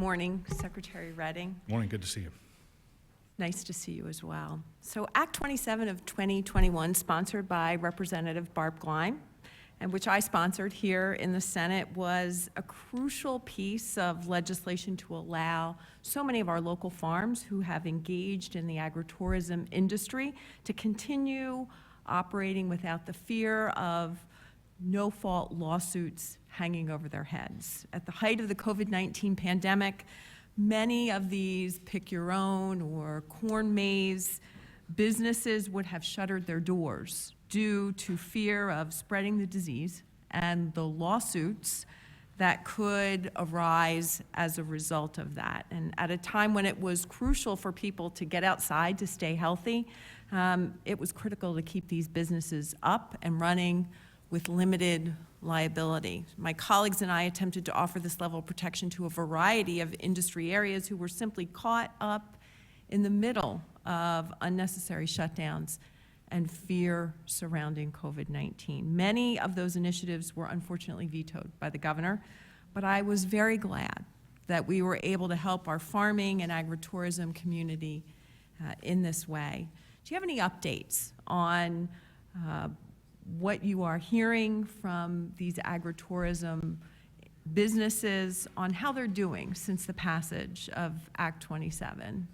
morning, Secretary Redding. Morning, good to see you. Nice to see you as well. So Act 27 of 2021, sponsored by Representative Barb Gleim, and which I sponsored here in the Senate, was a crucial piece of legislation to allow so many of our local farms who have engaged in the agritourism industry to continue operating without the fear of no-fault lawsuits hanging over their heads. At the height of the COVID-19 pandemic, many of these pick-your-own or corn maze businesses would have shuttered their doors due to fear of spreading the disease and the lawsuits that could arise as a result of that. And at a time when it was crucial for people to get outside to stay healthy, it was critical to keep these businesses up and running with limited liability. My colleagues and I attempted to offer this level of protection to a variety of industry areas who were simply caught up in the middle of unnecessary shutdowns and fear surrounding COVID-19. Many of those initiatives were unfortunately vetoed by the governor, but I was very glad that we were able to help our farming and agritourism community in this way. Do you have any updates on what you are hearing from these agritourism businesses on how they're doing since the passage of Act 27?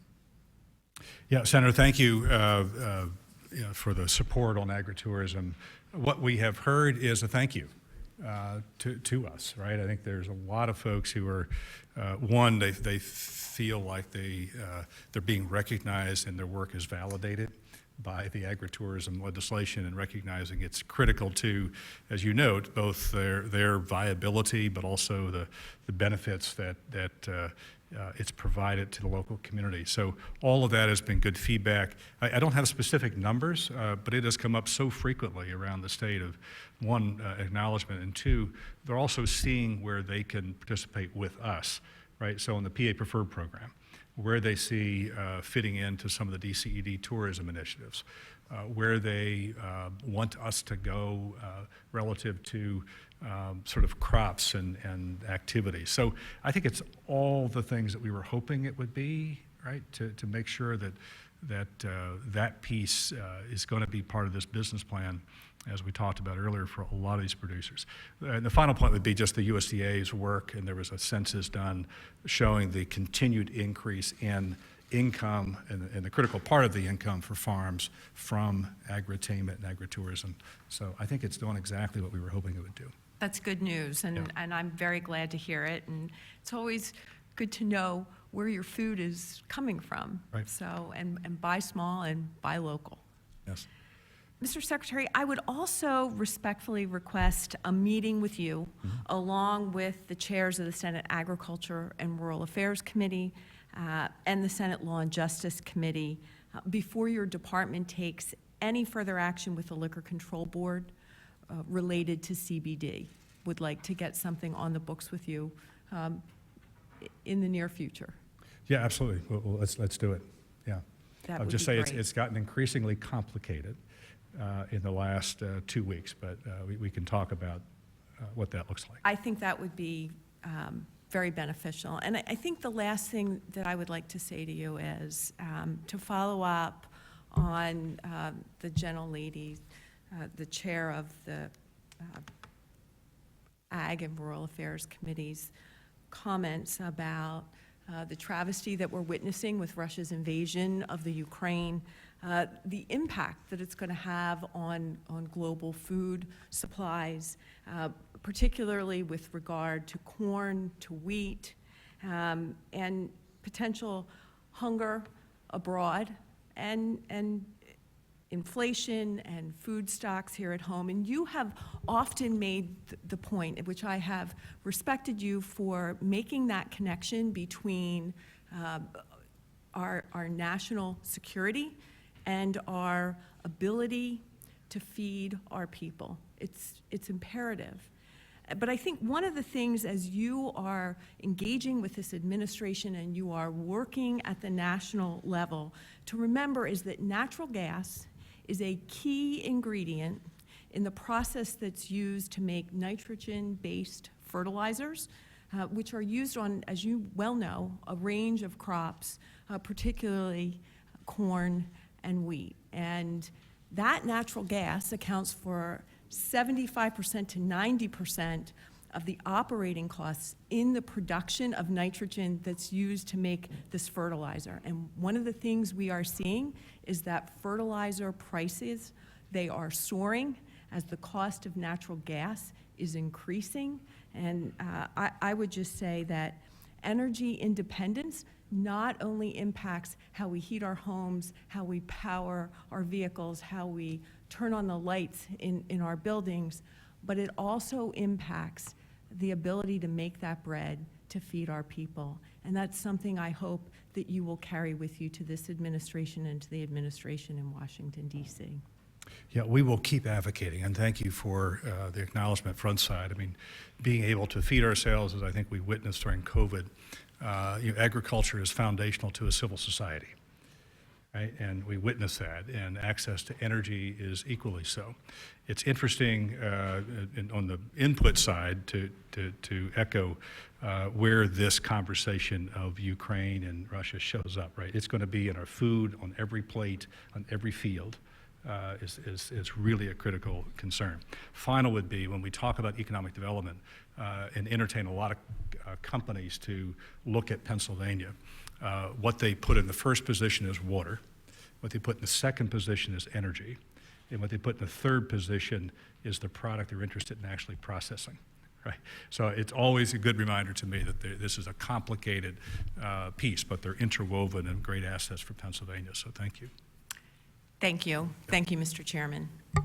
Yeah, Senator, thank you, for the support on agritourism. What we have heard is a thank you to us, right? I think there's a lot of folks who are, one, they feel like they're being recognized and their work is validated by the agritourism legislation, and recognizing it's critical to, as you note, both their viability, but also the benefits that it's provided to the local community. So all of that has been good feedback. I don't have specific numbers, but it has come up so frequently around the state of, one, acknowledgement, and two, they're also seeing where they can participate with us, right? So in the PA Preferred program, where they see fitting into some of the DCED tourism initiatives, where they want us to go relative to sort of crops and activities. So I think it's all the things that we were hoping it would be, right, to make sure that that piece is going to be part of this business plan, as we talked about earlier, for a lot of these producers. And the final point would be just the USDA's work, and there was a census done showing the continued increase in income and the critical part of the income for farms from agri-attainment and agritourism. So I think it's doing exactly what we were hoping it would do. That's good news, and I'm very glad to hear it. And it's always good to know where your food is coming from. Right. So, and buy small and buy local. Yes. Mr. Secretary, I would also respectfully request a meeting with you, along with the chairs of the Senate Agriculture and Rural Affairs Committee and the Senate Law and Justice Committee before your department takes any further action with the Liquor Control Board related to CBD. Would like to get something on the books with you in the near future. Yeah, absolutely. Well, let's do it. Yeah. That I'll would just be say great. it's gotten increasingly complicated in the last 2 weeks, but we can talk about what that looks like. I think that would be very beneficial. And I think the last thing that I would like to say to you is to follow up on the gentlelady, the chair of the Ag and Rural Affairs Committee's comments about the travesty that we're witnessing with Russia's invasion of the Ukraine, the impact that it's going to have on global food supplies, particularly with regard to corn, to wheat, and potential hunger abroad, and inflation and food stocks here at home. And you have often made the point, at which I have respected you for making that connection between our national security and our ability to feed our people. It's imperative. But I think one of the things, as you are engaging with this administration and you are working at the national level, to remember is that natural gas is a key ingredient in the process that's used to make nitrogen-based fertilizers, which are used on, as you well know, a range of crops, particularly corn and wheat. And that natural gas accounts for 75% to 90% of the operating costs in the production of nitrogen that's used to make this fertilizer. And one of the things we are seeing is that fertilizer prices, they are soaring as the cost of natural gas is increasing. And I would just say that energy independence not only impacts how we heat our homes, how we power our vehicles, how we turn on the lights in our buildings, but it also impacts the ability to make that bread to feed our people. And that's something I hope that you will carry with you to this administration and to the administration in Washington, D.C. Yeah, we will keep advocating, and thank you for the acknowledgement front side. I mean, being able to feed ourselves, as I think we witnessed during COVID, agriculture is foundational to a civil society, right? And we witness that, and access to energy is equally so. It's interesting on the input side to echo where this conversation of Ukraine and Russia shows up, right? It's going to be in our food, on every plate, on every field. Is really a critical concern. Final would be when we talk about economic development and entertain a lot of companies to look at Pennsylvania. What they put in the first position is water. What they put in the second position is energy. And what they put in the third position is the product they're interested in actually processing. Right? So it's always a good reminder to me that this is a complicated piece, but they're interwoven and great assets for Pennsylvania. So thank you. Thank you. Thank you, Mr. Chairman.